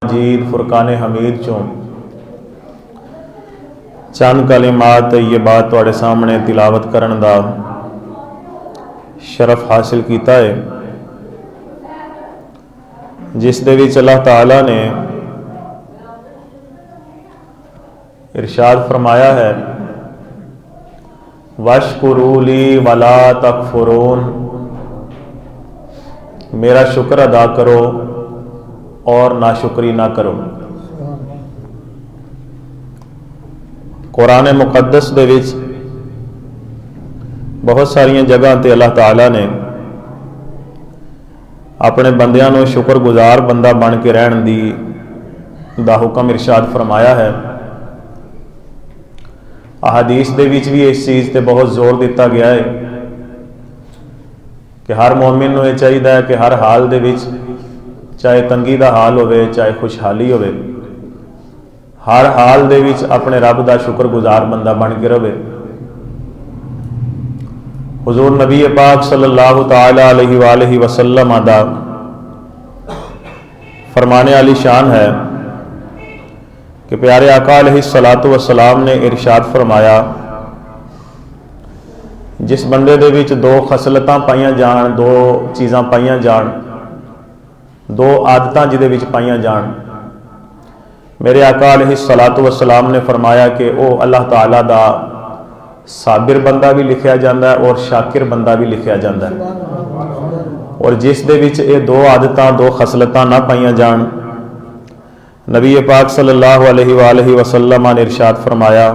मजीद फुरकान हमीद चों चंद कलिमात ये बात तुहाडे सामने तिलावत करन दा शरफ हासिल किया है, जिस दे विच अल्लाह ताला ने इरशाद फरमाया है, वशकुरूली वला तकफुरून, मेरा शुक्र अदा करो और नाशुक्री ना करो। कुरान मुकद्दस दे विच बहुत सारिया जगह ते अल्लाह ताला ने अपने बंदियां नूं शुक्रगुजार बंदा बन के रहन दी दा हुक्म इरशाद फरमाया है। अहादीस दे विच भी इस चीज़ ते बहुत जोर दिता गया है कि हर मोमिन नूं यह चाहिए है कि हर हाल दे विच, चाहे तंगी दा हाल होवे चाहे खुशहाली होवे, हर हाल दे विच अपने रब दा शुक्रगुजार बंदा बन के रहे। हुजूर नबी पाक सल्लल्लाहु तआला अलैहि वसल्लम दा फरमाने वाली शान है कि प्यारे आका अलैहिस्सलातु वस्सलाम ने इरशाद फरमाया, जिस बंदे दे विच दो खसलतां पाइयां जान, दो चीज़ां पाइयां जान, दो आदतां जिहदे विच पाइयां जान, मेरे आका अलैहिस्सलातु वस्सलाम ने फरमाया कि वह अल्लाह ताला दा साबिर बंदा भी लिखा जाता है और शाकिर बंदा भी लिखा जाता है। और जिस दे विच ये दो आदतां दो खसलतां ना पाइयां जान, नबी पाक सल्लल्लाहु अलैहि वसल्लम ने इरशाद फरमाया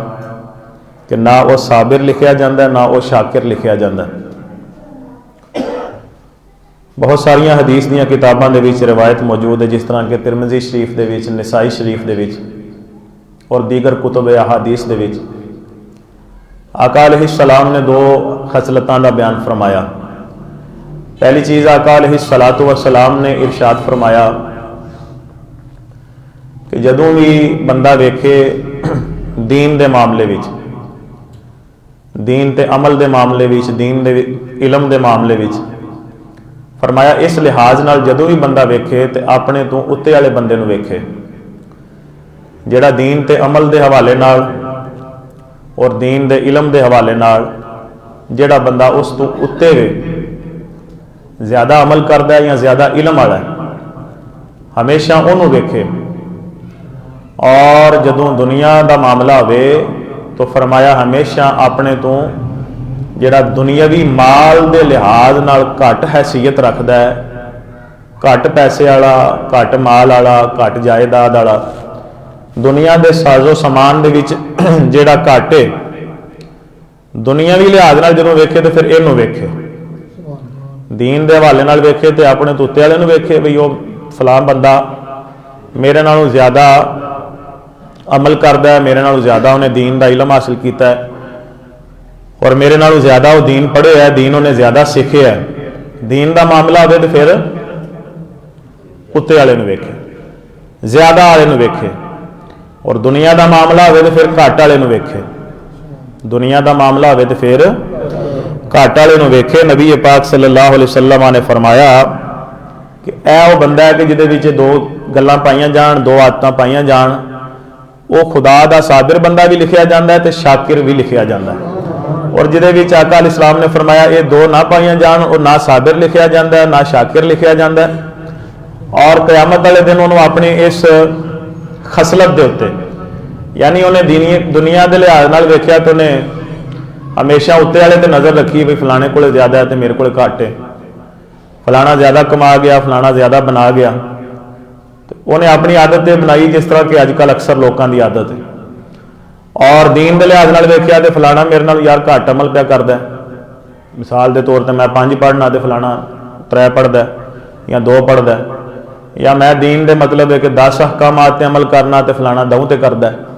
कि ना वो साबिर लिखा जाता है ना वो शाकिर लिखा जाता है। बहुत सारिया हदीस दी किताबों के रिवायत मौजूद है, जिस तरह के तिरमिज़ी शरीफ के विच, निसाई शरीफ के विच और दीगर कुतुब अहादीस के विच आका अलैहिस्सलाम ने दो खसलतां दा बयान फरमाया। पहली चीज़ आका अलैहिस्सलातु वस्सलाम ने इरशाद फरमाया कि जदों भी बंदा वेखे दीन दे मामले विच, दीन ते अमल दे मामले विच, दीन दे इलम दे मामले विच, फरमाया इस लिहाज नाल जदों भी बंदा वेखे तो अपने तो उत्ते वाले बंदे नूं वेखे, जिहड़ा दीन ते अमल दे हवाले नाल और दीन दे इलम दे हवाले नाल जिहड़ा बंदा उस तो उत्ते वे, ज़्यादा अमल करता है या ज़्यादा इलम वाला है, हमेशा उन्होंने वेखे। और जदों दुनिया का मामला होवे तो फरमाया हमेशा अपने तो जिहड़ा दुनियावी माल के लिहाज नाल घट हैसीयत रखता है, घट पैसे वाला, घट माल वाला, घट जायदाद वाला, दुनिया के साजो समान दे विच जिहड़ा घट है, दुनियावी लिहाज नाल जदों वेखे तो फिर इहनूं वेखे, दीन के हवाले नाल वेखे तो अपने तो उत्ते वाले नूं वेखे भी वो फलां बंदा मेरे नालों ज़्यादा अमल करता है, मेरे नालों ज़्यादा उन्हें दीन का इलम हासिल किया है और मेरे नालों ज़्यादा वो दीन पढ़े है, दीन उन्हें ज़्यादा सीखे है। दीन का मामला हो तो फिर उत्ते वाले नूं वेखे, ज़्यादा वाले नूं वेखे, और दुनिया का मामला हो तो फिर घट वाले नूं वेखे, दुनिया का मामला हो तो फिर घट वाले नूं वेखे। नबी पाक सल्लल्लाहु अलैहि वसल्लम ने फरमाया कि यह वो बंदा है कि जिहदे विच दो गल्लां पाइयां जान, दो आदतां पाइयां जान, वो खुदा दा साबिर बंदा भी लिखा जाता है तो शाकिर भी लिखा जाता है। और जिहदे विच आका अलैहिस्सलाम ने फरमाया ये दो ना पाइयां जान, और ना साबिर लिखा जाता है ना शाकिर लिखा जाता है, और क़यामत वाले दिन उन्होंने अपनी इस खसलत के उत्ते, यानी उन्हें दुनिया के लिहाज नाल वेख्या तो उन्हें हमेशा उत्ते वाले ते नज़र रखी भी फलाने को ज़्यादा है तो मेरे को घट है, फलाना ज़्यादा कमा गया, फलाना ज़्यादा बना गया, तो उन्हें अपनी आदत बनाई जिस तरह कि अजकल अक्सर लोगों की आदत है। और दीन के लिहाज नाल वेख्या तो फलाना मेरे नाल यार घट अमल पिया करता है, मिसाल के तौर पर मैं 5 पढ़ना तो फलाना 3 पढ़ता है या 2 पढ़ता है, या मैं दीन के मतलब है कि 10 अहकामात ते अमल करना तो फलाना 2 ते करता है।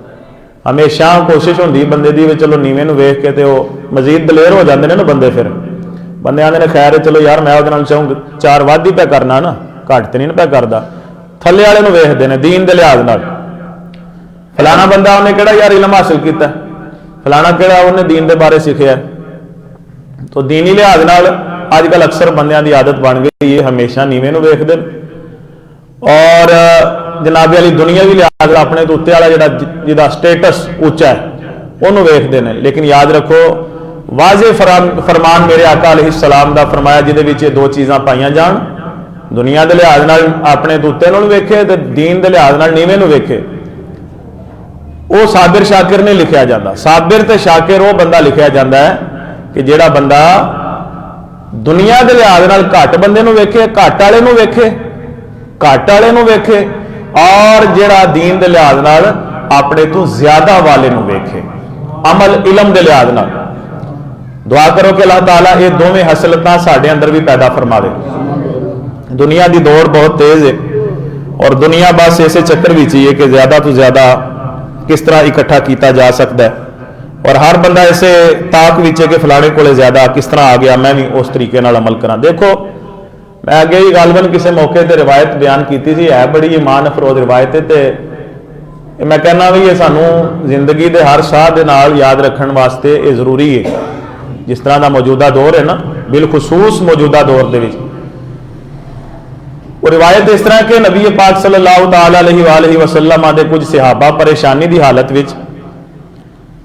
हमेशा कोशिश होंदी बंदे दी भी चलो नीवें नूं वेख के तो मजीद दलेर हो जाते हैं ना बंदे, फिर बंदे आते हैं खैर चलो यार मैं उहदे नाल चाहूँ 4 वध ही पिया करना ना, घट तो नहीं पिया करता, थल्ले वाले नूं वेखदे ने दीन के लिहाज नाल, फलाना बंदा उन्हें किहड़ा यार इलम हासिल किया, फलाना किहड़ा उन्हें दीन के बारे सीखिया। तो दीनी लिहाज नाल अजकल अक्सर बंदियां दी आदत बन गई है हमेशा नीवें नूं वेखदे और जनाबे वाली दुनियावी लिहाज अपने तो उत्ते वाला जिहदा स्टेटस उच्चा है उन्होंने वेखते हैं। लेकिन याद रखो वाजे फरमान मेरे आका अलैहिस्सलाम दा फरमाया जिहदे दो चीज़ां पाइयां जान, दुनिया के लिहाज नाल अपने तो उत्ते नूं वेखे ते दीन के लिहाज नाल नीवें नूं वेखे, वो साबिर शाकिर नहीं लिखा जाता। साबिर ते शाकिर वो बंदा लिखा जाता है कि जिहड़ा बंदा दुनिया के लिहाज नाल घट बंदे नूं वेखे, घट वाले नूं वेखे, घट वाले नूं वेखे, और जिहड़ा दीन के लिहाज नाल अपने तो ज्यादा वाले नूं वेखे, अमल इलम के लिहाज नाल। दुआ करो कि अल्लाह ताला ये दोवें हसलतां साडे अंदर भी पैदा फरमावे। दुनिया की दौड़ बहुत तेज है और दुनिया बस इसे चक्कर भी चाहिए कि ज्यादा तो ज्यादा किस तरह इकट्ठा किया जा सकता है, और हर बंदा इसे ताक विच के फलाने को ज्यादा किस तरह आ गया, मैं भी उस तरीके नाल अमल करा। देखो मैं अगे ही गालबन किसी मौके पर रिवायत बयान की थी, है बड़ी ईमान अफरोज रिवायत है। मैं कहना भी ये सानू जिंदगी के हर शाह के नाल याद रखने वास्ते ये जरूरी है। जिस तरह का मौजूदा दौर है ना, बिलखसूस मौजूदा दौर के वो रिवायत इस तरह के नबी पाक सल्लल्लाहु तआला अलैहि वसल्लम के कुछ सहाबा परेशानी की हालत में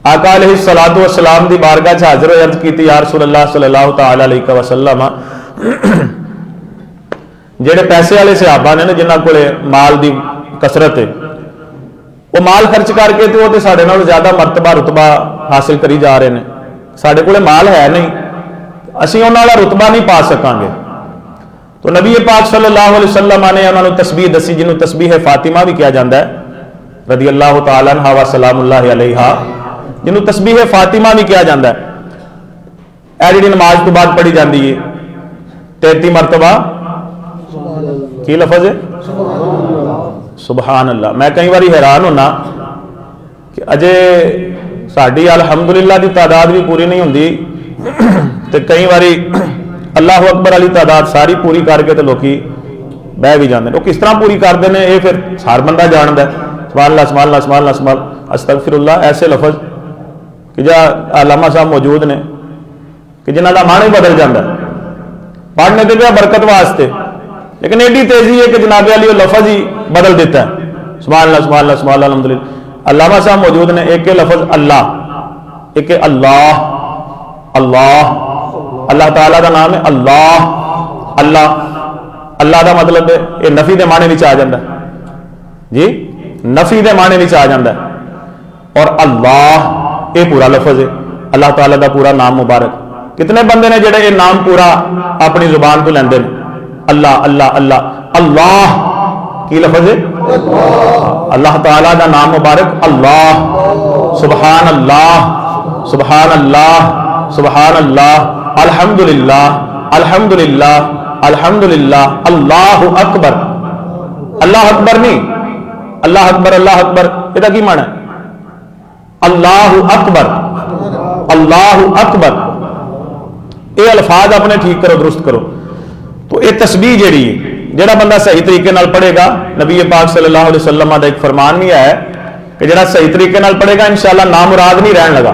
आका अलैहिस्सलातु वस्सलाम की बारगाह च हाजिर होए, अर्ज की या रसूलल्लाह सल्लल्लाहु तआला अलैहि वसल्लम, जेड़े पैसे वाले सहाबा ने जिन्होंने को माल की कसरत है, वो माल खर्च करके तो वो साढ़े नालों ज्यादा मरतबा रुतबा हासिल करी जा रहे हैं। साढ़े को माल है नहीं, असीं उन्हां वाला रुतबा नहीं पा सकांगे। तो नबी पाक सल्लल्लाहु अलैहि वसल्लम ने उन्होंने तस्बीह दसी, जिन्होंने तस्बीह फातिमा भी कहा जाता है रदी अल्लाह तआला अन्हा व सलामुल्लाहि अलैहा, जिन्होंने तस्बीह फातिमा भी कहा जाता है। यह जी नमाज तो बाद पढ़ी जाती है 33 मरतबा की लफज है सुबहान अल्लाह। मैं कई बार हैरान होना कि अजे साड़ी अलहमदुलिल्लाह की तादाद भी पूरी नहीं होंगी, तो कई बारी अल्लाह अकबर वाली तादाद सारी पूरी करके तो लोग बह भी जाते हैं। वो किस तरह पूरी करते हैं ये फिर हर बंदा जानता है। सुभान अल्लाह सुभान अल्लाह सुभान अल्लाह सुभान अस्तगफिरुल्लाह, ऐसे लफज कि जा अल्लामा साहब मौजूद ने कि जिन्हों का मान ही बदल जाता है पढ़ने के लिए बरकत वास्ते, लेकिन एडी तेजी है कि जनाबे वाली लफज ही बदल देता है। सुभान अल्लाह सुभान अल्लाह सुभान अल्लाह अल्हम्दुलिल्लाह। अल्लामा साहब मौजूद ने, एक लफज अल्लाह, एक अल्लाह, अल्लाह अल्लाह ताला का नाम है अल्लाह। अल्लाह अल्लाह का मतलब ये नफी के माने में आ जाता है जी, नफी के माने में आ जाता है। और अल्लाह ये पूरा लफज है, अल्लाह ताला का पूरा नाम मुबारक। कितने बंदे ने जेड़े ये नाम पूरा अपनी जुबान तो लेंदे ने, अल्लाह अल्लाह अल्लाह। अल्लाह की लफज है अल्लाह ताला का नाम मुबारक अल्लाह। सुबहान अल्लाह सुबहान अल्लाह सुबहान अल्लाह, अल्हम्दुलिल्लाह अल्हम्दुलिल्लाह अल्हम्दुलिल्लाह, अल्लाह अकबर। अल्लाह अकबर नहीं, अल्लाह अकबर अल्लाह अकबर ਇਹਦਾ ਕੀ माना है? अल्लाह अकबर अल्लाह अकबर। ये अल्फाज अपने ठीक करो, दुरुस्त करो। तो ये तस्बीह जेड़ी है, जेड़ा बंदा सही तरीके नाल पढ़ेगा, नबी पाक सल्लल्लाहु अलैहि वसल्लम का एक फरमान भी है कि जेड़ा सही तरीके नाल पढ़ेगा इंशाअल्लाह नामुराद नहीं रहन लगा,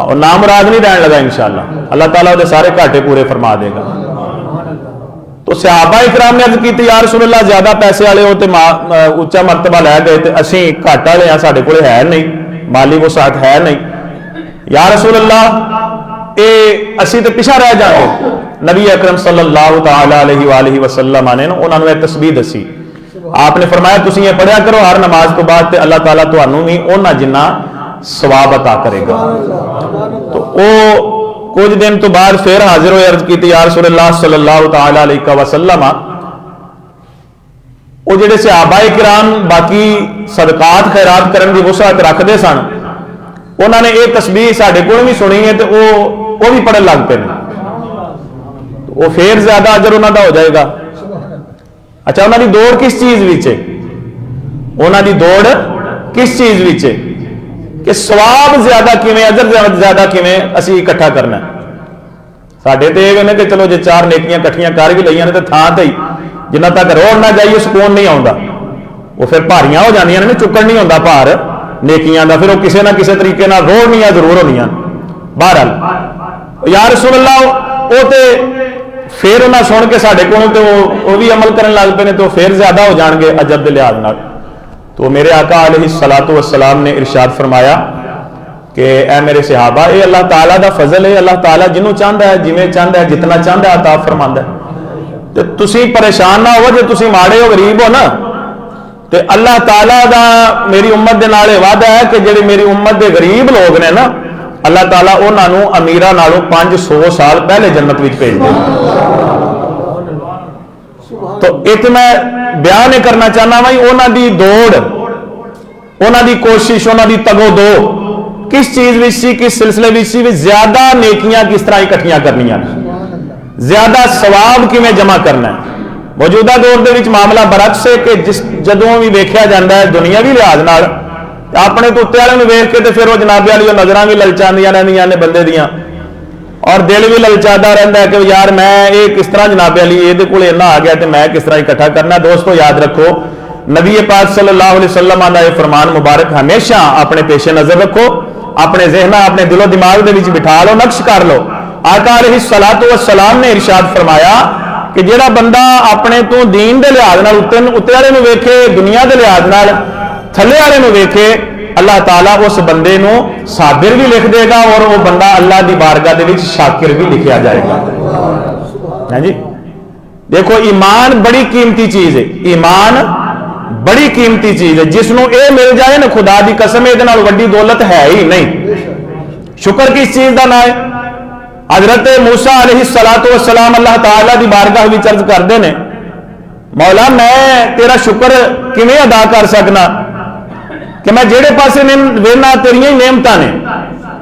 और नामुराद नहीं रहन लगा इंशाअल्लाह। अल्लाह ताला उहदे सारे घाटे पूरे फरमा देगा। तो सहाबा इकराम ने अर्ज की या रसूलल्लाह ज्यादा पैसे वाले हो तो उच्चा मरतबा लै गए, तो असीं घट वाले हैं, साडे कोल है नहीं, माली वो साथ है नहीं। या रसूलल्लाह ये असीं तो पिछा रह जाएंगे। नबी अकरम सल्लल्लाहु तआला अलैहि वसल्लम ने उन्होंने तस्बीह दसी। आपने फरमाया तुसीं ये पढ़िया करो हर नमाज तो बाद, अल्लाह ताला तुहानू भी उन्हां जिन्ना सवाब अता करेगा। तो वो कुछ दिन तो बाद फिर हाजिर हुए, अर्ज की या रसूलल्लाह सल्लल्लाहु तआला अलैहि वसल्लम, वो जेडे सहाबाए किराम बाकी सदकात खैरात करन दी वुसअत रखते सन, उन्होंने ये तस्बीह साडे कोल भी सुनी है, तो वो भी पढ़न लग पे, वो फिर ज्यादा अजर उन्हों का हो जाएगा। अच्छा, उन्होंने दौड़ किस चीज विच है? उन्होंने दौड़ किस चीज विच है कि सवाब ज्यादा किवें, अजर ज्यादा किवें असीं इकट्ठा करना। साडे ते ये ने कि चलो जे चार नेकियां इकट्ठियां कर भी लईआं ने तो थां ते ही जिन्ना तक रोड़ ना जाइए सुकून नहीं आउंदा, वो फिर भारियां हो जांदियां ने, चुकण नहीं होंदा भार नेकियां दा, फिर वो किसी ना किसी तरीके नाल रोड़नियां जरूर होंदियां। बहरहाल या रसूल अल्लाह वो ते फिर उन्हें सुन के साढ़े को तो वो भी अमल करने लग पे ने तो फिर ज्यादा हो जाएंगे अजब के लिहाज नाल। तो मेरे आका अलैहिस्सलातु वस्सलाम ने इरशाद फरमाया कि ए मेरे सहाबा, ये अल्लाह ताला दा फजल है। अल्लाह ताला जिन्हों चाहता है, जिमें चाहता है, जितना चाहता है अता फरमांदा है। तो तुसी परेशान ना हो, जो तुसी माड़े हो, गरीब हो ना, तो अल्लाह ताला दा मेरी उम्मत दे नाल वादा है कि जेडे मेरी उम्मत दे गरीब लोग ने ना, अल्लाह ताला उन्होंने अमीरा नालों 500 साल पहले जन्नत विच भेज दे। तो एक मैं बयान करना चाहना भाई, उन्हों की दौड़, उन्हों की कोशिश, उन्हों की तगो दो किस चीज में सी, किस सिलसिले में सी, ज्यादा नेकियां किस तरह इकट्ठियां करनियां, ज्यादा सवाब किवें जमा करना है। मौजूदा दौर के मामला बरक्स है कि जिस जदों भी वेख्या जाता है दुनियावी लिहाज नाल, अपने तो उत्ते वाले वेख के तो फिर वो जनाबे वाली नजर भी ललचादियां रहंदियां ने बंदे दियां, और दिल भी ललचाता रहता है कि यार मैं ये किस तरह जनाबे वाली ये कोल इन्ना आ गया तो मैं किस तरह इकट्ठा करना। दोस्तों याद रखो, नबी पाक सल्लल्लाहु अलैहि वसल्लम का यह फरमान मुबारक हमेशा अपने पेशे नजर रखो, अपने जहना, अपने दिलो दिमाग के विच बिठा लो, नक्श कर लो। आका अलैहिस्सलातु वस्सलाम ने इरशाद फरमाया कि जेड़ा बंदा अपने तो दीन के लिहाज नाल उत्ते वाले नूं वेखे, दुनिया के लिहाज नाल थले वाले नूं वेखे, अल्लाह ताला उस बंदे नूं साबिर भी लिख देगा और वो बंदा अल्लाह की बारगाह दे विच शाकिर भी लिखा जाएगा। है जी, देखो ईमान बड़ी कीमती चीज है, ईमान बड़ी कीमती चीज है। जिसनों ये मिल जाए ना, खुदा की कसम ये वड्डी दौलत है ही नहीं। शुक्र किस चीज का ना है? हजरत मूसा अलैहिस्सलातु वस्सलाम अल्लाह ताला की बारगाह विच अर्ज करते हैं, मौला मैं तेरा शुक्र किवें अदा कर सकना कि मैं जेड़े पासे वेना तेरियां ही नेमतां ने,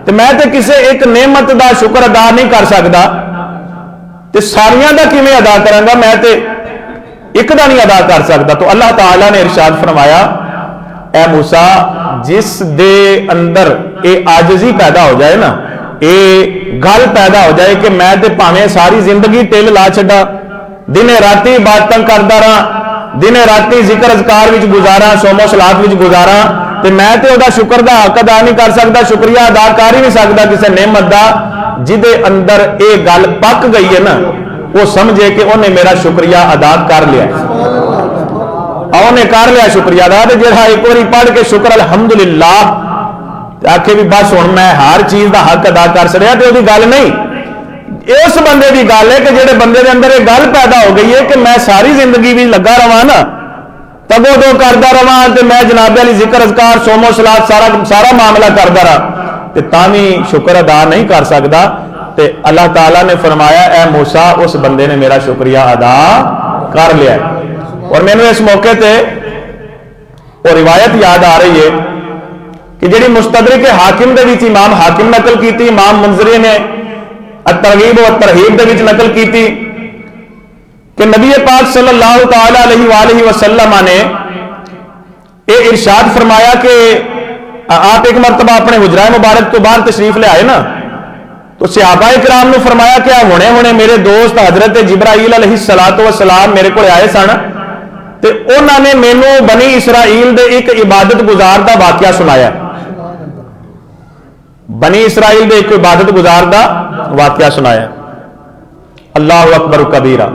तो मैं तो किसी एक नेमत का शुक्र अदा नहीं कर सकता, तो सारियां दा किवें अदा करांगा, मैं तो एक दा नहीं अदा कर सकता। तो अल्लाह ताला ने इरशाद फरमाया, ए मूसा, जिस दे अंदर ये आजिज़ी पैदा हो जाए ना, ये गल पैदा हो जाए कि मैं तो भावें सारी जिंदगी टिल ला छड्डा, दिने राती इबादतां करदा रहा, दिने राती जिक्र अज़कार विच गुजारा, सोमो सलात विच गुजारा, तो मैं तो वह शुक्र का हक अदा नहीं कर सकता, शुक्रिया अदा कर ही नहीं सकता किसी नेमत का। जिदे अंदर ये गल पक गई है ना, वो समझे कि उन्हें मेरा शुक्रिया अदा कर लिया, उन्हें कर लिया शुक्रिया अदा। जो एक बार पढ़ के शुक्र अल्हम्दुलिल्लाह आखे भी बस हुण मैं हर चीज का हक अदा कर सकिया, तो वही गल नहीं, उस बंदे की गल है कि जेडे बंदे के अंदर एक गल पैदा हो गई है कि मैं सारी जिंदगी भी लगा रहा ना, तगो दो करता रहा, तो मैं जनाबे वाली जिक्र अज़कार सोमो सलात सारा मामला करता रहा, तो तावी शुक्र अदा नहीं कर सकता। तो अल्लाह ताला ने फरमाया, ए मूसा, उस बंदे ने मेरा शुक्रिया अदा कर लिया। और मैंने इस मौके पर रिवायत याद आ रही है कि जी मुस्तदरिक हाकिम के विच इमाम हाकिम नकल की, इमाम मुंजरी ने तरगीब और तरहीब के विच नकल की कि नबी पाक सल्लल्लाहु तआला अलैहि वसल्लम ने ये इरशाद फरमाया कि आप एक मरतबा अपने हुजरा मुबारक तो बाहर तशरीफ ले आए ना, तो सहाबा इकराम ने फरमाया कि हुणे हुणे मेरे दोस्त हजरत जिब्राईल अलैहिस्सलातु वस्सलाम मेरे को आए सन, तो उन्होंने मैनू बनी इसराइल दे एक इबादत गुजार का वाकया सुनाया। बनी इसराइल दे एक इबादत गुजार का वाकया सुनाया। अल्लाहु अकबर कबीरा।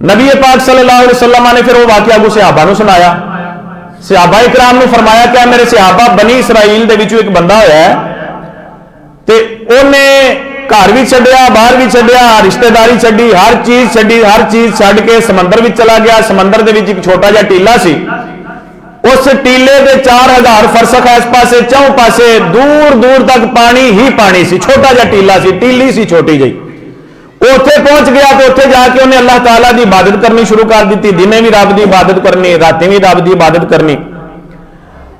नबी पाक सल्लल्लाहु अलैहि वसल्लम ने फिर वो वाकया को सहाबा नूं सुनाया। सहाबा इकराम ने फरमाया कि मेरे सहाबा बनी इसराइल दे विचों एक बंदा होया है, ते उन्हें घर भी छड्डिया, बाहर भी छड्डिया, रिश्तेदारी छड्डी, हर चीज छड्डी, हर चीज छड्ड के समंदर में चला गया। समंदर दे विच एक छोटा जिहा टीला सी, उस टीले के 4000 फरसख इस पासे चौं पासे दूर दूर तक पानी ही पानी सी, छोटा जिहा टीला सी, टीली सी छोटी जी। उत्थे पहुंच गया तो उत्थे जाके उन्हें अल्लाह ताला की इबादत करनी शुरू कर दी। दिने भी रब की इबादत करनी, राती भी रब की इबादत करनी।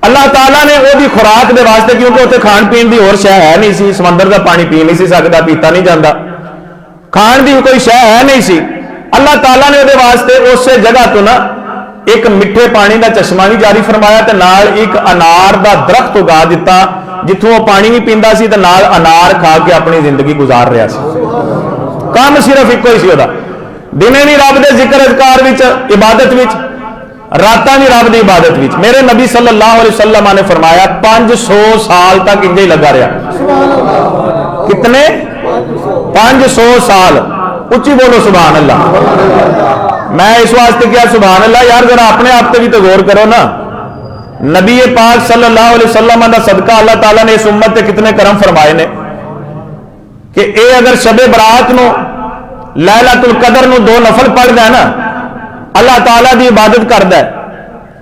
अल्लाह ताला ने वो खुराक के वास्ते, क्योंकि उत्थे खाण पीण की होर शह है नहीं सी, समंदर का पानी पी नहीं सी सकता, पीता नहीं जाता, खाण की कोई शह है नहीं सी। अल्लाह ताला ने वो वास्ते उस जगह तो ना एक मिठे पानी का चश्मा भी जारी फरमाया, तो नाल एक अनार का दरख्त उगा दिता, जिथों वो पानी भी पींदा सी, तो नाल अनार खा के अपनी जिंदगी गुजार रहा सी। काम सिर्फ इको ही सी ओदा, दिने भी रब के जिक्र अज़कार विच, इबादत विच, रातां भी रब की इबादत विच। मेरे नबी सल्लल्लाहु अलैहि वसल्लम ने फरमाया 500 साल तक इंज ही लगा रहा। कितने? 500 साल। उच्ची बोलो सुभान अल्लाह। मैं इस वास्ते क्या सुभान अल्लाह यार, जरा अपने आप पे भी तो गौर करो ना। नबी पाक सल्लल्लाहु अलैहि वसल्लम का सदका अल्लाह ताला ने इस उम्मत पे कितने करम फरमाए ने कि ये अगर शबे बरात नो लैलतुल कदर नो 2 नफल पढ़दा है ना, अल्लाह ताला की इबादत करदा है,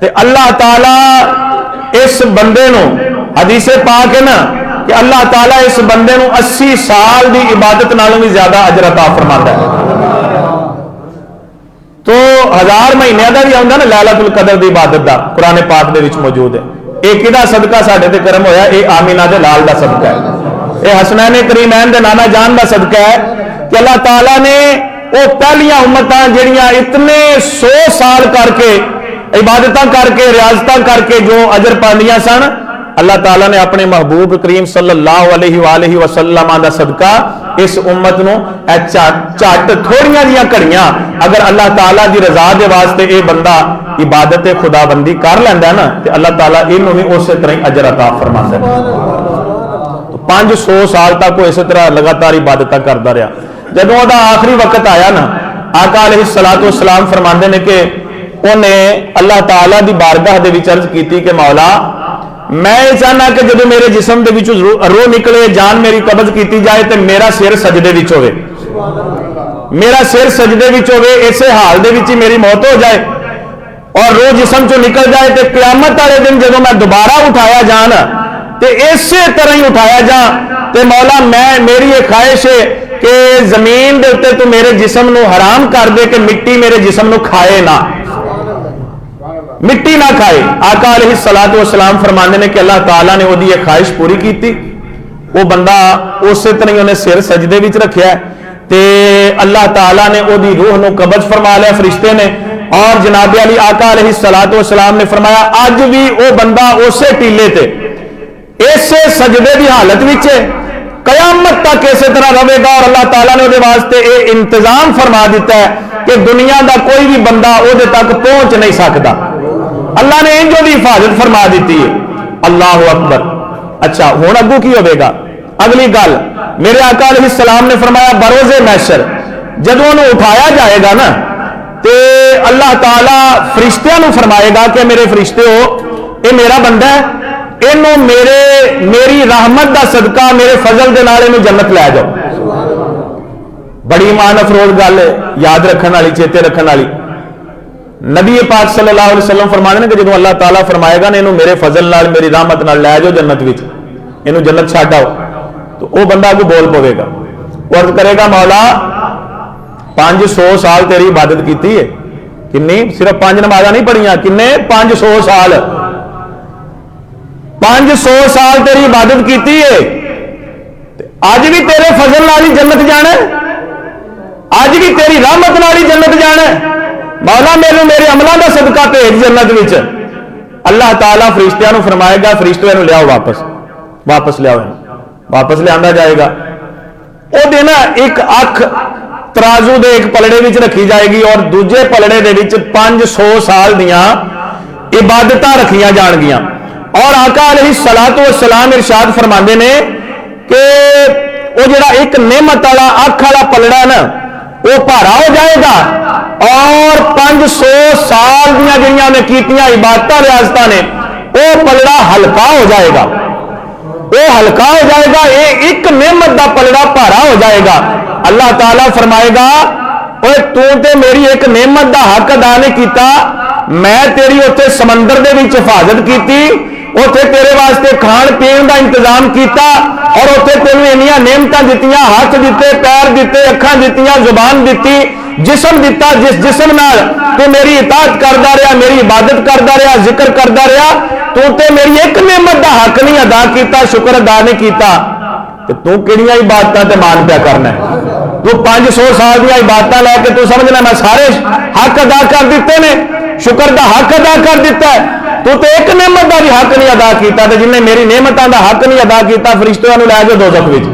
ते अल्लाह ताला इस बंदे नो, हदीसे पाक है ना कि अल्लाह ताला इस बंदे नो 80 साल की इबादत नालों भी ज्यादा अजर अता फरमाता है। तो 1000 महीनों का भी आउंदा ना लैलतुल कदर की इबादत का, कुरान पाक दे विच मौजूद है। एक किहदा सदका साडे ते करम होया, ये आमीना दे लाल का सदका है, ये हसनैन करीमैन दे नाना जान का सदका है कि अल्लाह ताला ने वो पहलियां उम्मतां जिहड़ियां इतने 100 साल करके इबादत करके रियाजत करके जो अजर पांदियां सन, अल्लाह ताला ने अपने महबूब करीम सल्लल्लाहु अलैहि वसल्लम दा सदका इस उम्मत नूं झट थोड़ियां जिहियां घड़ियां अगर अल्लाह ताला की रजा दे वास्ते ये बंदा इबादत खुदाबंदी कर लैंदा ना, तो अल्लाह ताला इनू भी उस तरह अजर अता फरमांदा है। तो 500 साल तक वो इस तरह लगातार इबादत करता रहा। जदों ओहदा आखिरी वक्त आया ना, आका अलैहिस्सलातु वस्सलाम फरमांदे ने कि उन्हें अल्लाह ताला की बारगाह दे विच अर्ज की कि मौला मैं ये चाहना कि जब मेरे जिस्म के विचों रूह निकले, जान मेरी कब्ज की जाए तो मेरा सिर सजदे विच होवे, मेरा सिर सजदे विच होवे, इसे हाल दे विच ही मेरी मौत हो जाए और रूह जिस्म चो निकल जाए तो क़यामत वाले दिन जब मैं दोबारा उठाया जाना तो इसे तरह ही उठाया जा। तो मौला मैं मेरी ये ख्वाहिश है कि जमीन के उत्ते तू मेरे जिस्म नूं हराम कर दे कि मिट्टी मेरे जिस्म नूं खाए ना, मिट्टी ना खाए। आका अलैहिस्सलातु वस्सलाम फरमाते हैं कि अल्लाह ताला ने ओदी ये ख्वाहिश पूरी की। वो बंदा उस तरह ही उन्हें सिर सजदे विच रखिया ते अल्लाह ताला ने ओदी रूह नूं कब्ज फरमा लिया फरिश्ते ने, और जनाबे अली आका अलैहिस्सलातु वस्सलाम ने फरमाया अज भी वो बंदा उसे टीले ते इसे सजदे की हालत विच कयामत तक इसी तरह रहेगा। और अल्लाह ताला ने उहदे वास्ते ये इंतजाम फरमा दिता है कि दुनिया का कोई भी बंदा उहदे तक पहुंच नहीं सकता। अल्लाह ने इंजों की हिफाजत फरमा दी है। अल्लाह अकबर। अच्छा हुण अगू की होगा? अगली गल मेरे आका अलैहिस्सलाम ने फरमाया बरोज़े महशर जदों उन्हें उठाया जाएगा ना तो अल्लाह ताला फरिश्तियां नूं फरमाएगा कि मेरे फरिश्ते हो, ये मेरा बंदा है, इनू मेरी रहमत का सदका मेरे फजल के नाल इनू जन्नत लै जाओ। बड़ी ईमान अफरोज गल याद रखने वाली, चेते रखने वाली। नबी पाक सल्लल्लाहु अलैहि वसल्लम फरमाते हैं कि जो अल्लाह ताला फरमाएगा ना इनू मेरे फजल नाल मेरी रहमत नाल लै जाओ जन्नत विच, इनू जन्नत छड्ड आओ, तो वह बंदा अगू बोल पवेगा, अर्ज करेगा मौला 500 साल तेरी इबादत की है, किन्नी? सिर्फ 5 नमाज़ां नहीं पढ़ियां, किन्ने? 500 साल, 500 साल तेरी इबादत की है, अज भी तेरे फजल नाल ही जन्नत जाना, अज भी तेरी रहमत नाल ही जन्नत जाना। मौला मैनू मेरे अमलों का सदका भेज जन्नत विच। अल्लाह ताला फरिश्तियां नूं फरमाएगा फरिश्ते नूं लियाओ वापस लियाओ, वापस लिया जाएगा। वो दिन एक अख तराजू दे एक पलड़े विच रखी जाएगी और दूजे पलड़े दे विच 500 साल दियां इबादतां रखियां जाणगियां। और आका अलैहिस्सलातु वस्सलाम इरशाद फरमाते ने कि वो जिहड़ा एक नेमत वाला अख वाला पलड़ा ना वो भारा हो जाएगा और 500 साल दियां जिहड़ियां ने कीतियां इबादतां रियाजतां ने वो पलड़ा हल्का हो जाएगा, वो हल्का हो जाएगा। ये एक नेमत का पलड़ा भारा हो जाएगा। अल्लाह ताला फरमाएगा ओए तू ते मेरी एक नेमत का हक अदा नहीं किया, मैं तेरी उत्थे समंदर दे विच हिफाजत की, उत्थे तेरे वास्ते खाण पीण का इंतजाम किया और उत्थे तेनू इन्नियां नेमतां दित्तियां, हाथ दिते, पैर दिते, अखां दित्तियां, जुबान दित्ती, जिस्म दिता, जिस जिस्म नाल तू मेरी इताअत करदा रहा, मेरी इबादत करदा रहा, जिक्र करदा रहा, तू ते मेरी एक नेमत का हक नहीं अदा किया, शुक्र अदा नहीं किया, तो तू किहड़ियां इबादतां ते मान पिया करना है? तू 500 साल दी इबादतां लैके तू समझना मैं सारे हक अदा कर दिते ने, शुक्र का हक अदा कर दिता है, तू तो एक नेमत का भी हक नहीं अदा किया, तो जिन्हें मेरी नेमतों का हक नहीं अदा किया फरिश्तियां नूं लै जाओ दोज़ख विच।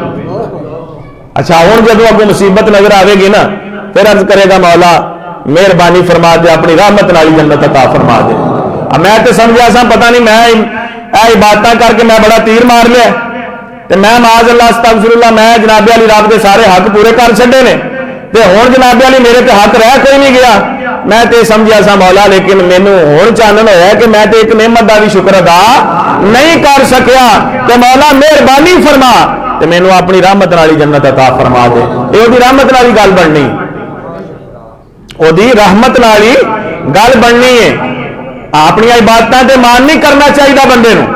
अच्छा हुण जदों अगों मुसीबत नजर आवेगी ना फिर अर्ज करेगा मौला मेहरबानी फरमा दे, अपनी रहमत नाल जन्नत अता फरमा दे। मैं तो समझा सा पता नहीं मैं इबादतां करके मैं बड़ा तीर मार लिया तो मैं माज़ अल्लाह अस्तगफिरुल्लाह मैं जनाबे अली रब के सारे हक पूरे कर छड्डे ने, ते हुण जनाबे वाली मेरे ते हक रह कोई नहीं गया। मैं तो समझिया सा मौला, लेकिन मैनू हुण चानन होया कि मैं तो एक नेमत का भी शुक्र अदा नहीं कर सकिया। तो मौला मेहरबानी फरमा ते मैनू अपनी रहमत नाल जन्नत अता फरमा दे। ये ओदी रहमत नाल गल बननी, ओदी रहमत नाल ही गल बननी है। अपनी इबादतां ते मान नहीं करना चाहिए बंदे नूं,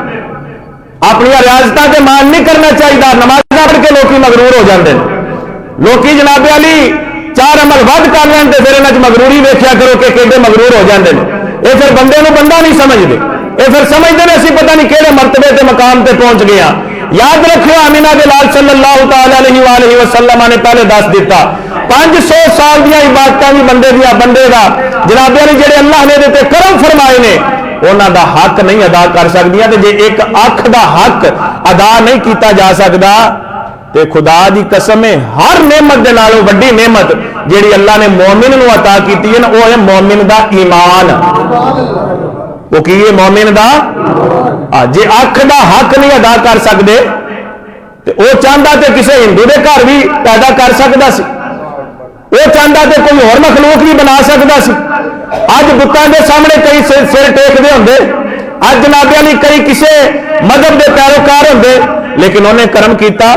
अपनी रियाजतां ते मान नहीं करना चाहिए। नमाज़ां पढ़ के लोग मगरूर हो जाते हैं। लोग जनाबे वाली 4 अमल वध कर लैन ते फिर इन्हां मगरूरी वेख्या करो कि किहड़े मगरूर हो जाते हैं। ये फिर बंदे नूं बंदा नहीं समझते, ये फिर समझते हैं असीं पता नहीं किहड़े मरतबे ते मकाम ते पहुंच गए हैं। याद रखियो आमीना दे लाल सल्लल्लाहु तआला अलैहि वसल्लम ने पहले दस दिता 500 साल दी इबादतां भी बंदे दा जनाबे वाली जिहड़े अल्लाह ने दे ते करम फरमाए ने उन्हां दा हक नहीं अदा कर सकदियां। ते जे एक अख दा हक अदा नहीं किया जा सकता ते खुदा दी कसम है हर नेमत दे नालों वड्डी नेमत जिहड़ी अल्लाह ने मोमिन नूं अता कीती है ना, वो है मोमिन दा ईमान। वो की है मोमिन दा, जे अख दा हक नहीं अदा कर सकते तो वह चाहता तो किसी हिंदू के घर भी पैदा कर सकता सी, वो चाहता तो कोई होर मखलूक भी बना सकता सी। अज बुतों के सामने कई सिर टेकते होंगे, अज जनाबे वाली कई किसी मजहब के पैरोकार होंगे, लेकिन उन्हें कर्म किया,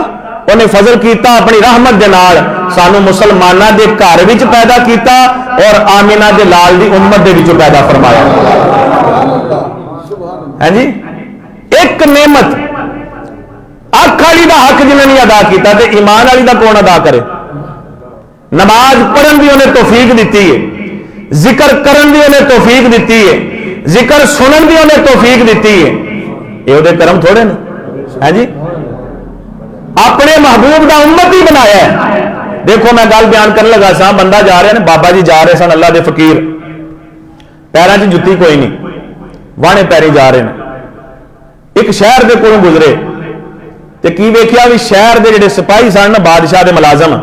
उन्हें फजल किया अपनी रहमत के नाल सानू मुसलमानों के घर विच पैदा किया और आमीना दे लाल दी उम्मत दे विचों पैदा फरमाया है जी। एक नेमत अख वाली का हक जिन्हें नहीं अदा किया तो ईमान वाली का कौन अदा करे। नमाज पढ़न की उन्हें तौफीक दी है, जिक्र करन की उन्हें तौफीक दी है, जिक्र सुनन की उन्हें तौफीक दी है। ये उहदे कर्म थोड़े ने है जी। अपने महबूब का उम्मत ही बनाया है। देखो मैं गल बयान करने लगा सा, बंदा जा रहे हैं, बाबा जी जा रहे सन अल्लाह के फकीर, पैरों च जुत्ती कोई नहीं, वाणे पैरी जा रहे हैं। एक शहर के कोलों गुजरे तो की वेख्या भी शहर के जिहड़े सिपाही सन बादशाह के मुलाजम,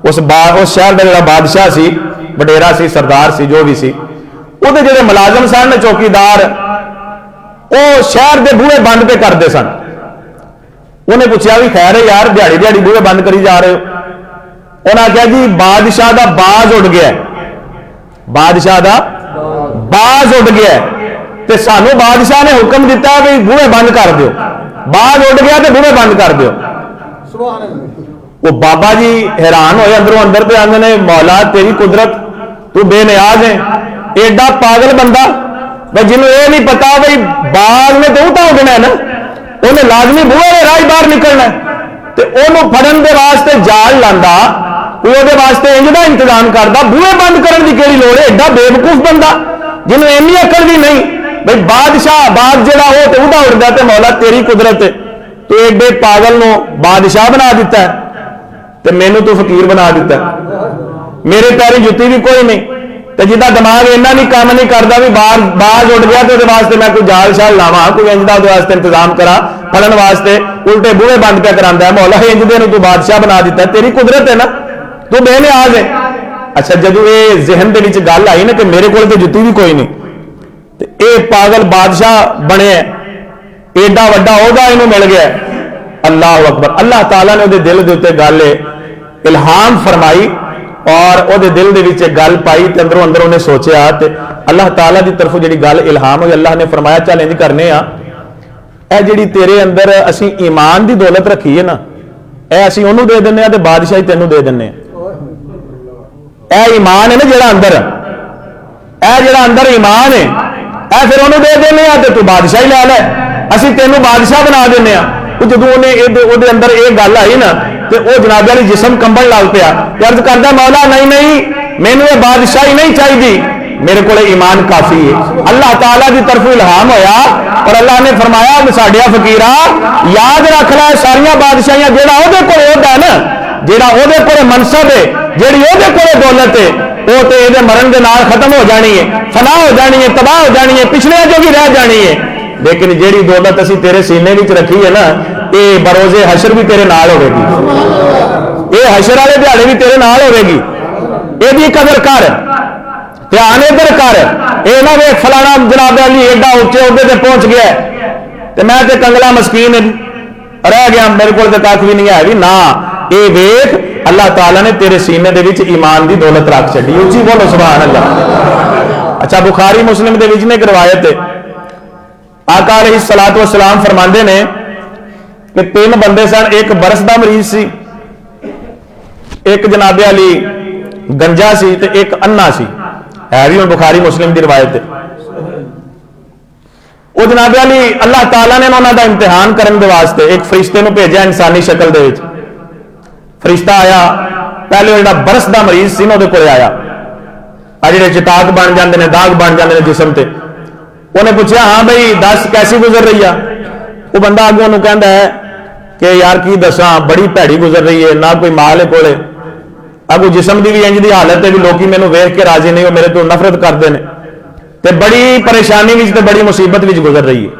उस शहर का जिहड़ा बादशाह सी, वडेरा सी, सरदार सी, जो भी सी, उहदे जिहड़े मुलाजम सन चौकीदार, वो शहर के बूहे बंद पे करते सन। उन्हें पूछा भी खैर है यार दिहाड़ी दिहाड़ी बूहे बंद करी जा रहे हो। उन्हें आख्या जी बादशाह का बाज उड़ गया, बादशाह का बाज उड़ गया तो सानू बादशाह ने हुक्म दिता भी बूहे बंद कर दो। बाज उड़ गया तो बूहे बंद कर दो। वो बाबा जी हैरान होए अंदरों अंदर पे आंदे ने मौला तेरी कुदरत, तू बेनियाज है। एडा पागल बंदा भाई जिन्होंने ये नहीं पता भाई बाज ने तो उठा उड़ना है ना, उन्हें लाजमी बूहे ने राह बाहर निकलना तो उन्होंने फड़न के वास्ते जाल लांदा, कोई वो वास्ते इंज का इंतजाम करता, बूहे बंद करने की केड़ी लोड़ है। एडा बेवकूफ बंदा जिन्होंने इन्नी अकल भी नहीं भाई बादशाह बाज जरा हो तो उड़ा उड़ता तो मौला तेरी कुदरत है, तो एडे पागल नो बादशाह बना दिता है तो मैनू तू फकीर बना दिता है। मेरे पैरी जुत्ती भी कोई नहीं तो जिदा दिमाग इन्ना नहीं काम नहीं करता भी बाज उड़ गया तो वास्ते मैं कोई जाल शाल लावा, कोई इंज का वास्ते इंतजाम करा फड़न वास्ते, उल्टे बूहे बंद पे करा है। मौला इंज दे तू बादशाह बना दिता, तेरी कुदरत है ना, तू बेनियाज है। अच्छा जदों ये जहन के विच गल आई ना कि मेरे को जुत्ती भी कोई नहीं तो ये पागल बादशाह बने, एडा वड्डा ओहदा इन्हूं मिल गया। अल्लाह अकबर, अल्लाह ताला ने उहदे दिल दे उत्ते गल इल्हाम फरमाई और उहदे दिल दे विच गल पाई ते अंदरों अंदर उन्हें सोचा ते अल्लाह ताला की तरफों जिहड़ी गल इल्हाम हुई, अल्लाह ने फरमाया चल इंज करने आ, ए जिहड़ी तेरे अंदर असीं ईमान की दौलत रखी है ना, ए असीं ओनू दे दिंदे आ ते बादशाही तैनूं दे दिंदे आ। ए ईमान है ना जिहड़ा अंदर, ए जिहड़ा अंदर ईमान है ए फिर ओनू दे दिंदे आ ते तू बादशाही लै लै, असीं तैनूं बादशाह बना दिंदे आ। जदों उहदे अंदर ये गल आई ना तो वह जनाबे वाली जिसम कंबन लग पिया, अर्ज करदा मौला नहीं नहीं मैनू ये बादशाही नहीं चाहिए, मेरे को ईमान काफी है। अल्लाह ताला की तरफ इल्हाम होया और अल्लाह ने फरमाया साडिया फकीरा याद रख लै सारिया बादशाहियां जेड़ा ओहदे कोल ओहदा है ना, जेड़ा ओहदे कोल मनसब है, जेड़ी ओहदे कोल दौलत है, वो तो ये मरण के नाल खत्म हो जानी है, फना हो जानी है, तबाह हो जानी है, पिछले जो भी रह जानी है। लेकिन जेड़ी दौलत असी तेरे सीने में रखी है ना, ये बरोजे हशर भी तेरे नाल होगी, ये हशर वाले दिहाड़े भी तेरे नाल होगी। ये कदर कर, ध्यान इधर कर, ये ना वे फलाना जनाब अली एडा उच्चे उहदे ते पहुंच गया तो मैं तो कंगला मस्कीन रह गया, मेरे को कख भी नहीं है भी ना। ये वेख अल्लाह ताला ने तेरे सीने दे विच ईमान की दौलत रख छड्डी। उच्ची बोलो सुभान अल्लाह। अच्छा, बुखारी मुस्लिम दे विच ने एक रवायत है, आका अलैहिस्सलातु वस्सलाम फरमांदे ने कि 3 बंदे सन, एक बरस का मरीज सी, एक जनाबे अली गंजा सी ते एक अन्ना सी। है भी हुण बुखारी मुस्लिम की रवायत है। वो जनाबे अली अल्लाह ताला ने उन्होंने इम्तिहान करने के वास्ते एक फरिश्ते को भेजा इंसानी शक्ल दे विच। फरिश्ता आया, पहले जो बरस का मरीज सी ना को आया, आ जो चटाक बन जाते हैं, दाग बन जाते हैं जिसम से। उन्हें पूछा, हाँ भाई दस कैसी गुजर रही है? वो बंदा अगों उन्होंने कहता है कि यार की दसा, बड़ी भैड़ी गुजर रही है, ना कोई माल है कोले, अगू जिसम की भी इंज की हालत है भी लोग मैंने वेख के राजी नहीं, मेरे तो नफरत करते हैं, ते बड़ी परेशानी विच ते बड़ी मुसीबत विच गुजर रही है।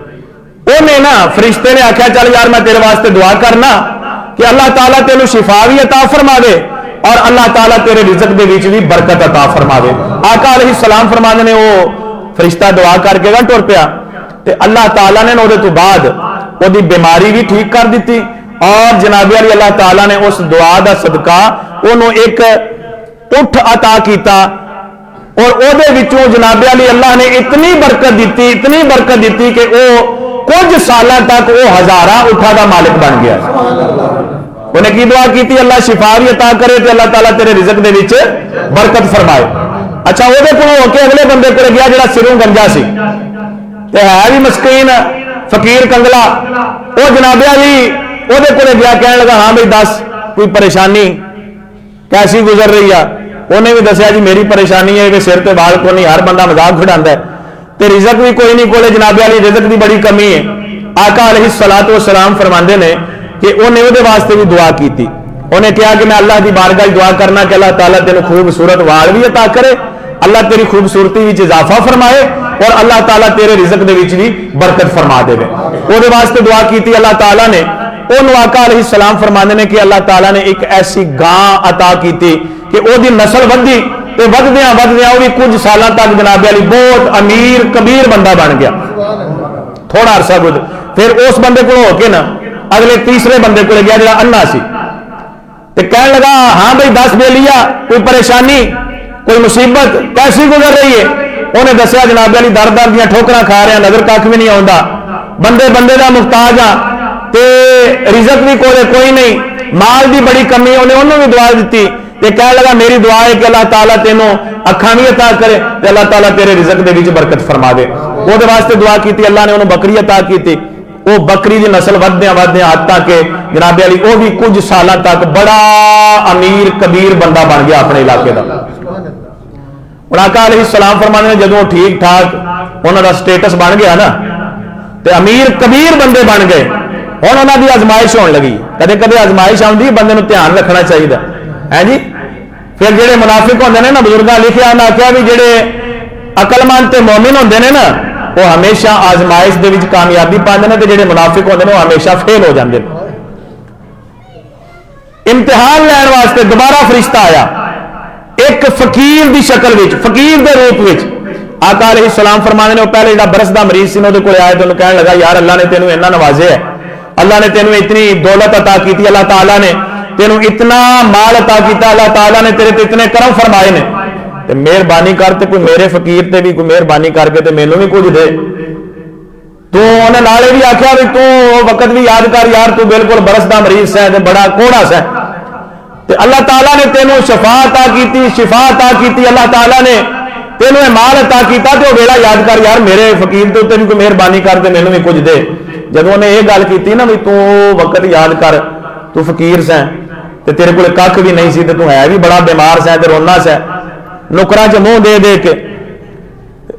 उन्हें ना फरिश्ते ने आख्या, चल यार मैं तेरे वास्ते दुआ करना कि अल्लाह ताला तेनू शिफा भी अता फरमावे और अल्लाह ताला तेरे रिज़्क दे विच भी बरकत अता फरमावे। आका अलैहिस्सलाम फरमाते ने वो फरिश्ता दुआ करके ना टुर पिया ते अल्लाह ताला ने उहदे तो बाद उहदी बीमारी भी ठीक कर दी और जनाबे अली अल्लाह ताला ने उस दुआ का सदका उन्होंने एक उठ अता किया और ओदे विचों जनाबे अली अल्लाह ने इतनी बरकत दी कि वो कुछ साल तक वो हजारा उठा का मालिक बन गया। उन्हें की दुआ की, अल्लाह शिफा भी अता करे तो अल्लाह ताला तेरे रिज़्क दे विच बरकत फरमाए। अच्छा, वो होके अगले बंदे को गया जो सिरों गंजा सी ते है भी मस्कीन फकीर कंगला। वो जनाबे अली ओदे कोले गया, कहने लगा, हाँ भाई दस कोई परेशानी कैसी गुजर रही है? उन्हें भी दसिया जी मेरी परेशानी है कि सिर ते बाल को नहीं, हर बंदा मजाक खिडांदा है ते रिज़्क भी कोई नहीं कोले, जनाबे अली रिज़्क की बड़ी कमी है। आका अलैहिस्सलातु वस्सलाम फरमांदे ने कि उन्हें उहदे वास्ते भी दुआ की। उन्हें कहा कि मैं अल्लाह की बारगाह दुआ करना कि अल्लाह ताला तेन खूबसूरत वाल भी अता करे, अल्लाह तेरी खूबसूरती विच इजाफा फरमाए और अल्लाह ताला तेरे रिज़्क दे विच भी बरकत फरमा देवे। उहदे वास्ते दुआ की, अल्लाह ताला ने उन्होंने आका अलैहिस्सलाम फरमाते हैं कि अल्लाह ताला ने एक ऐसी गां अता की कि ओदी नस्ल वधी ते वधदियां वधदियां वो भी कुछ साल तक जनाबे अली बहुत अमीर कबीर बंदा बन गया। थोड़ा अरसा गुजर फिर उस बंदे को होके ना अगले तीसरे बंदे को गया जो अन्ना सी ते कहने लगा, हाँ भाई दस बेलिया कोई परेशानी कोई मुसीबत कैसी गुजर रही है? उन्हें दसिया, जनाबे अली दर दर दियां ठोकरां खा रहा, नजर कख भी नहीं आता, बंदे बंदे का मुहताज आ ते रिज़्क भी कोई नहीं, माल की बड़ी कमी। उन्हें उन्होंने भी दुआ दी ते कह लगा, मेरी दुआ है कि अल्लाह ताला तेनों अखां भी अता करे ते अल्लाह ताला तेरे रिज़्क दे विच बरकत फरमा दे। वो वास्ते दुआ की, अल्लाह ने उन्होंने बकरी अता की। वो बकरी की नस्ल वधद्या वधद्या हद तक जनाबे अली वो भी कुछ साल तक बड़ा अमीर कबीर बंदा बन गया अपने इलाके का। आका अलैहिस्सलाम फरमाते हैं जदों ठीक ठाक उन्होंने स्टेटस बन गया ना ते अमीर कबीर बंदे बन गए, हुण उन्हां दी आजमाइश होने लगी। कदे कदे आजमाइश आउंदी, बंदे नूं ध्यान रखना चाहिए है जी। फिर जेडे मुनाफिक होंदे ने ना, बुजुर्गां लिखिया उन्हां आख्या भी जेडे अकलमंद ते मोमिन होंदे ने ना वो हमेशा आजमाइश दे विच कामयाबी पांदे ने ते जेडे मुनाफिक होंदे ने वो हमेशा फेल हो जांदे ने। इम्तिहान लैण वास्ते दोबारा फरिश्ता आया एक फकीर की शक्ल विच, फकीर के रूप विच। आका अलैहिस्सलाम फरमाते ने पहले जो बरस का मरीज सी उहदे कोल आया तो कहने लगा, यार अल्लाह ने तेनों इन्ना नवाजे है, अल्लाह ने तेनों इतनी दौलत अता की, अल्लाह ताला ने तेनों इतना माल अता किया, अल्लाह ताला ने तेरे ते इतने करम फरमाए ने, ते मेहरबानी कर ते कोई मेरे फकीर ते भी कोई मेहरबानी करके ते मैनू भी कुछ दे। तू उन्हें नाले भी आख्या भी तू वक्त भी याद कर यार, तू बिल्कुल बरस का मरीज है ते बड़ा कोड़ा है ते अल्लाह ताला ने तेनों शफा अता की, शिफा अता की, अल्लाह ताला ने तेनों माल अता किया तो वेला याद कर यार मेरे फकीर के उत्ते भी कोई मेहरबानी कर ते मैनू भी कुछ दे। जब उन्हें यह गल की ना भी तू वक्त याद कर, तू फकीर सै ते तेरे को कख भी नहीं सी ते तू है भी बड़ा बीमार सै ते रोना सै, नुकरां च मुंह दे दे के।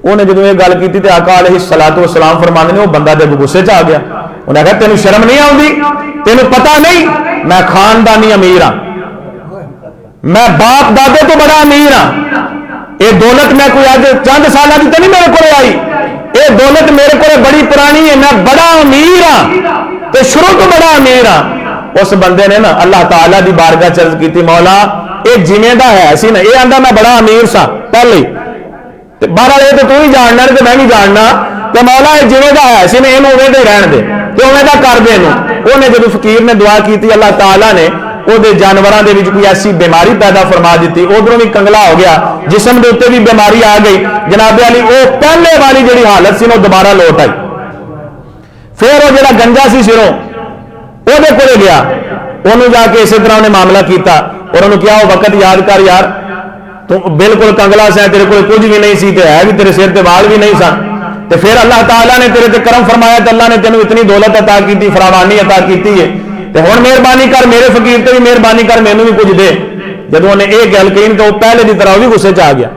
उन्हें जो यह गल की तो आका अलैहिस्सलातु वस्सलाम फरमाते ने वो बंदा जब गुस्से च आ गया, उन्हें कहा तेन शर्म नहीं आती, तेन पता नहीं मैं खानदानी अमीर हाँ, मैं बाप दादे तो बड़ा अमीर हाँ, ये दौलत मैं कोई अज चंद साल की तो नहीं मेरे को आई, ये दौलत मेरे को बड़ी पुरानी है, मैं बड़ा अमीर हाँ तो शुरू तो बड़ा अमीर हाँ। उस बंदे ने ना अल्लाह ताला की बारगाह च अर्ज की, मौला ये जिमें दा है सी ना, ये आंदा मैं बड़ा अमीर सा पहले बहरहाल ये तो तू ही जानना तो मैं भी जानना, तो मौला ये जिमें दा है सी ना इन्हों उवें दे रहन दे ते उवें दा कर दे इहनूं। उन्हें जब फकीर ने दुआ की अल्लाह ताला ने ਉਹਦੇ ਜਾਨਵਰਾਂ ਦੇ ਵਿੱਚ ਕੋਈ ਐਸੀ ਬਿਮਾਰੀ पैदा फरमा दी, उधरों भी कंगला हो गया, जिसम के उत्ते भी बीमारी आ गई। जनाबे अली वो पहले वाली जी हालत सी वो दोबारा लौट आई। फिर वो जो गंजा सी सिरों ਉਹਦੇ ਕੋਲੇ गया, ਉਹਨੂੰ जाके इस तरह उन्हें मामला किया और उन्होंने कहा वो वक्त याद कर यार, तू बिल्कुल कंगला सै, तेरे को कुछ भी नहीं सी, है भी तेरे सिर ते वाल भी नहीं सन, तो फिर अल्लाह ताला ने तेरे ते करम फरमाया, तो अल्लाह ने तेन इतनी दौलत अता की, फरावानी अता की है, तो हुण मेहरबानी कर मेरे फकीर ते भी मेहरबानी कर, मैनू भी कुछ दे। जब उन्हें यह गल कही तो पहले की तरह भी गुस्से च आ गया।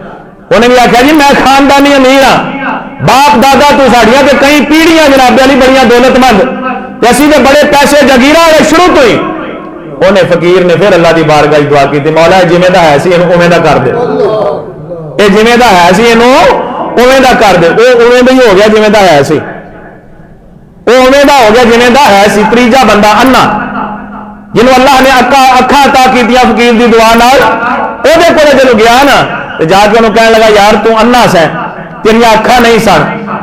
उन्हें भी आख्या जी मैं खानदानी अमीर हाँ, बाप दादा तू साड़ियां ते कई पीढ़ियां जनाबे वाली बड़ियां दौलतमंद, असीं ते बड़े पैसे जगीरा वाले शुरू तो ही। उन्हें फकीर ने फिर अल्लाह की बारगाह दुआ की, मौला जिवें दा है सी इहनूं उवें दा कर दे, ये जिवें दा है सी इहनूं उवें दा कर दे। वो उवें दा ही हो गया जिवें दा है सी, वो उवें दा हो गया जिवें दा है सी। तीजा बंदा अन्ना, जिन्हों अल्लाह ने अखा अता कीतियां फकीर की दुआ नाल, ओहदे कोले जदों गया ना ते जाके उन्होंने कहने लगा यार तू अन्ना सै, तेरियां अखा नहीं सन,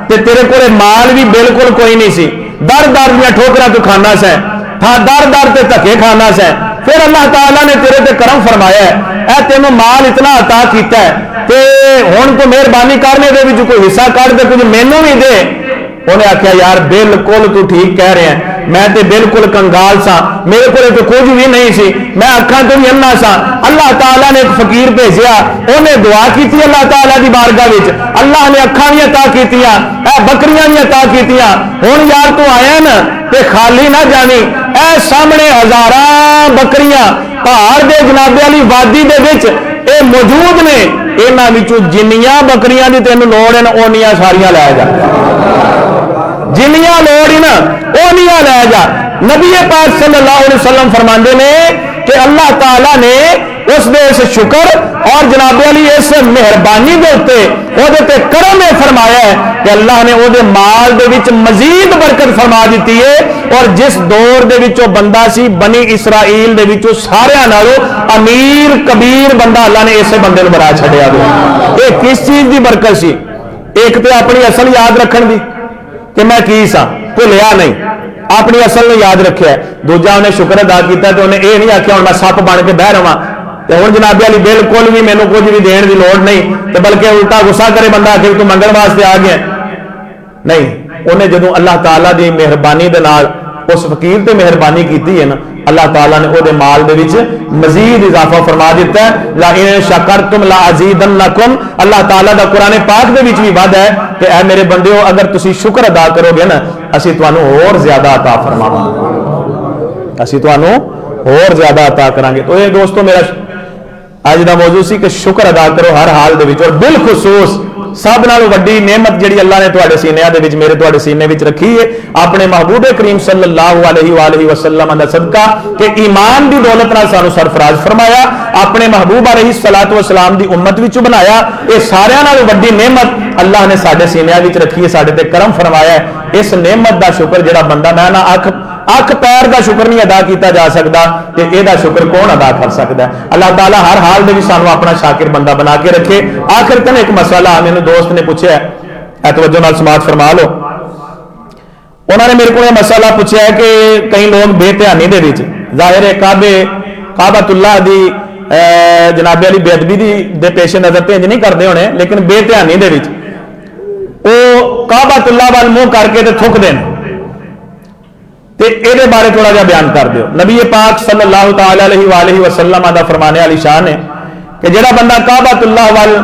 ते तेरे कोले माल भी बिल्कुल कोई नहीं सी, दर दर दियां ठोकरां तू खाना सै, था दर दर ते धक्के खाना सै। फिर अल्लाह ताला ने तेरे ते करम फरमाया है, तेनों माल इतना अता कीता है ते हुण तू मेहरबानी करने दे विच कोई हिस्सा कढ दे, कुछ मैनू भी दे। उन्हें आख्या यार बिल्कुल तू ठीक कह रहे हैं, मैं तो बिल्कुल कंगाल सा, मेरे को तो कुछ भी नहीं सी, मैं अखा तो भी अन्ना सा। अल्लाह ताला ने एक फकीर भेजिया, उन्हें दुआ की अल्लाह ताला की बारगाह विच, अल्लाह ने अखा भी अता कीतियां, बकरियां भी अता कीतियां। हुण यार तू आया ना ते खाली ना जानी, ए सामने हजारां बकरियां पहाड़ दे जनाबे वाली वादी दे विच ए मौजूद ने, इन्हां विचों जिन्नियां बकरियां दी तैनूं लोड़ है उन्नियां सारियां लै जा, जिन्नियां लोड़ ही ना ओनियां लै जा। नबी पाक सल्लल्लाहु अलैहि वसल्लम फरमाते ने कि अल्लाह ताला ने उस दे इस शुक्र और जनाबे वाली इस मेहरबानी के उत्ते ओहदे ते करम फरमाया है कि अल्लाह ने ओहदे माल दे विच मजीद बरकत फरमा दी है। और जिस दौर दे विच ओह बंदा सी बनी इसराइल दे विच सारियां नालों अमीर कबीर बंदा अल्लाह ने इस बंदे नूं बना छड्डिया। ये किस चीज की बरकत सी? एक तो अपनी असल याद रखण दी कि मैं की सा, भुलिया नहीं, अपनी असल में याद रखिया। दूजा उन्हें शुक्र अदा किया तो उन्हें यह नहीं आख्या हूं मैं सप बन के बह रहा तो हूँ जनाबे वाली बिल्कुल भी मैनू कुछ भी देने की लौड़ नहीं, तो बल्कि उल्टा गुस्सा करे बंदा आखे तू मंगल वास्ते आ गया। नहीं, उन्हें जो अल्लाह ताला की मेहरबानी के नाल उस फकीर ते मेहरबानी की है ना, अल्लाह ताला ने उहदे माल दे विच मजीद इजाफा फरमा दिता है। ला इन शकरतुम ला अजीदन्नकुम, अल्लाह ताला दा कुरान पाक दे विच भी वादा है कि ऐ मेरे बंदेओ अगर तुसी शुक्र अदा करोगे ना असीं तुहानूं होर ज्यादा अता फरमावांगे, असीं तुहानूं होर ज्यादा अता करांगे। तो ये दोस्तों मेरा अज दा मौजू सी कि शुक्र अदा करो हर हाल दे विच। और बिलखुसूस सब नालों वड्डी नेमत जिहड़ी अल्लाह ने तुहाडे सीनिਆਂ दे विच मेरे तुहाडे सीने विच रखी है अपने महबूब करीम सल्लल्लाहु अलैहि वसल्लम दा सदका कि ईमान की दौलत नाल सानू सरफराज फरमाया, अपने महबूब अलैहिस्सलातु वस्सलाम दी उम्मत विचों बनाया। ये सारियां नालों वड्डी नेमत अल्लाह ने साडे सीनिਆਂ विच रखी है, साडे ते करम फरमाया है। इस नेमत दा शुक्र जिहड़ा बंदा मैं ना अख पैर का शुक्र नहीं अदा किया जा सकता, तो यह शुक्र कौन अदा कर सकता है? अल्लाह ताला हर हाल में भी सानू अपना शाकिर बंदा बना के रखे। आखिर तक एक मसला मैंने दोस्त ने पूछा है, तवज्जो नाल समाअत फरमा लो। उन्होंने मेरे को मसला पूछा है कि कई लोग बेध्यानी दे विच जाहिर है काबतुल्लाह दी जनाबे वाली बेअदबी दे पेशे नजर तो इंज नहीं करते होने, लेकिन बेध्यानी दे विच वो काबतुल्लाह वाल मुंह करके तो थुक देन, ते इहदे बारे थोड़ा जिहा बयान कर दिओ। नबी पाक सल्लल्लाहु अलैहि वसल्लम दा फरमाने वाली शान है कि जिहड़ा बंदा काबतुल्लाह वाल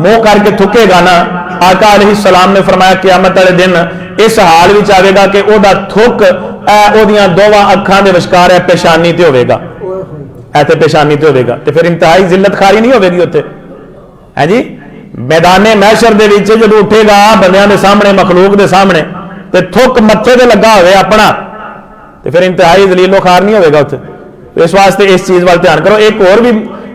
मुंह करके थुकेगा ना, आका अलैहिस्सलाम ने फरमाया क़यामत वाले दिन इस हाल विच आवेगा कि ओहदा थुक ओहदियां दोवां अखां दे विचकार है पेशानी ते होवेगा, ऐते पेशानी ते होवेगा, ते फिर इंतहाई जिल्लत खारी नहीं होवेगी उत्थे है जी। मैदाने महशर दे विच जदों उठेगा बंदियां दे सामने मखलूक दे सामने ते थुक मत्थे ते लगा होवे अपना, तो फिर इंतहाई दलीलो खार नहीं होगा उत्थे। तो इस वास्ते इस चीज वाल ध्यान करो। एक और भी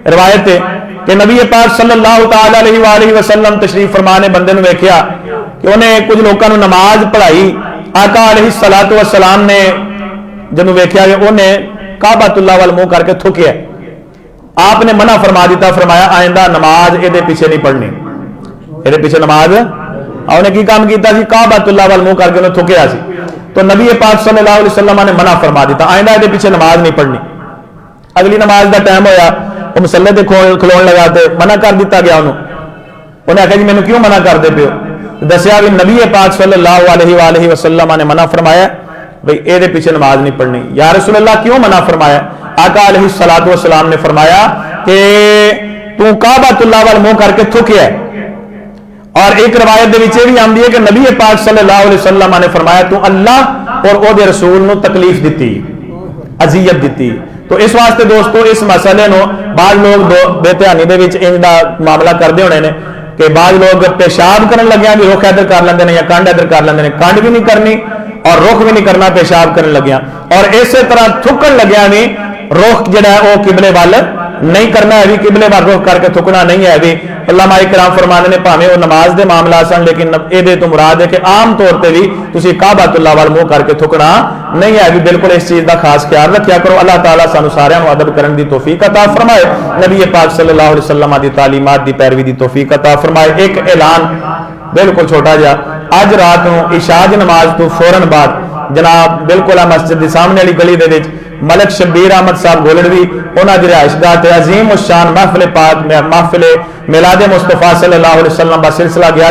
रिवायत है कि नबी पाक सल्लल्लाहु अलैहि वसल्लम तशरीफ फरमा ने बंदे नूं वेख्या कि उन्हें कुछ लोगों को नमाज पढ़ाई। आका अलैहिस्सलातु वस्सलाम ने जदों वेख्या कि उन्हें काबतुल्लाह वाल मुंह करके थुकिया, आपने मना फरमा दिता, फरमाया आइंदा नमाज इहदे पीछे नहीं पढ़नी, इहदे पीछे नमाज। उन्हें की काम किया सी? काबतुल्लाह वाल मुंह करके उन्हें थुकिया सी, तो नबी पाक सल्लल्लाहु अलैहि वसल्लम ने मना फरमा दिता, आइंदा इहदे पीछे नमाज नहीं पढ़नी। अगली नमाज का टाइम होया, वो मसले ते खलोन लगा, ते मना कर दिता गया उन्हें आख्या जी मैंने क्यों मना करते पे हो? दसिया भी नबी पाक सल्लल्लाहु अलैहि वसल्लम ने मना फरमाया भाई ये पीछे नमाज नहीं पढ़नी। या रसूल अल्लाह क्यों मना फरमाया? आका अलैहिस्सलातु वस्सलाम ने फरमाया कि तू काबतुल्लाह वाल मुंह करके थुकिया। और एक रवायत दे भी आती है कि नबी पाक सल्लल्लाहु अलैहि वसल्लम ने फरमाया तू अल्लाह और ओदे रसूल नू तकलीफ दी, अजियत दी। तो इस वास्ते दोस्तों इस मसले नो बाद लोग बेध्यानी दे विच इनका मामला करते होने ने कि बाद लोग पेशाब करन लग्या भी रुख इधर कर लेंदे ने या कंड इधर कर लेंदे ने, कंड भी नहीं करनी और रुख भी नहीं करना पेशाब करन लग्या। और इस तरह थुकन लग्या भी रुख जिहड़ा है वो किबले वाल नहीं करना है, भी किबले वाल रुख करके थुकना नहीं है। भी उलमा इकराम फरमाते हैं भावें वो नमाज के मामला सन, लेकिन ये तो मुराद है कि आम तौर पर भी तुसीं काबतुल्लाह वाल मुंह करके थुकना नहीं है। भी बिल्कुल इस चीज़ का खास ख्याल रखा करो। अल्लाह ताला सानू सारियां नू अदब करन दी तौफीक अता फरमाए, नबी पाक सल्लल्लाहु अलैहि वसल्लम दी तालीमात दी पैरवी दी तौफीक अता फरमाए। एक ऐलान बिल्कुल छोटा जिहा, अज रात को इशा दी नमाज तो फौरन बाद जनाब बिल्कुल मस्जिद के सामने वाली गली दे विच मलक शब्बीर अहमद साहब गोलड़वी उन्होंने रिहायशगाह ते अजीम उस शान महफिल पाक महफिल मिलाद मुस्तफा सल्लल्लाहु अलैहि वसल्लम का सिलसिला गया।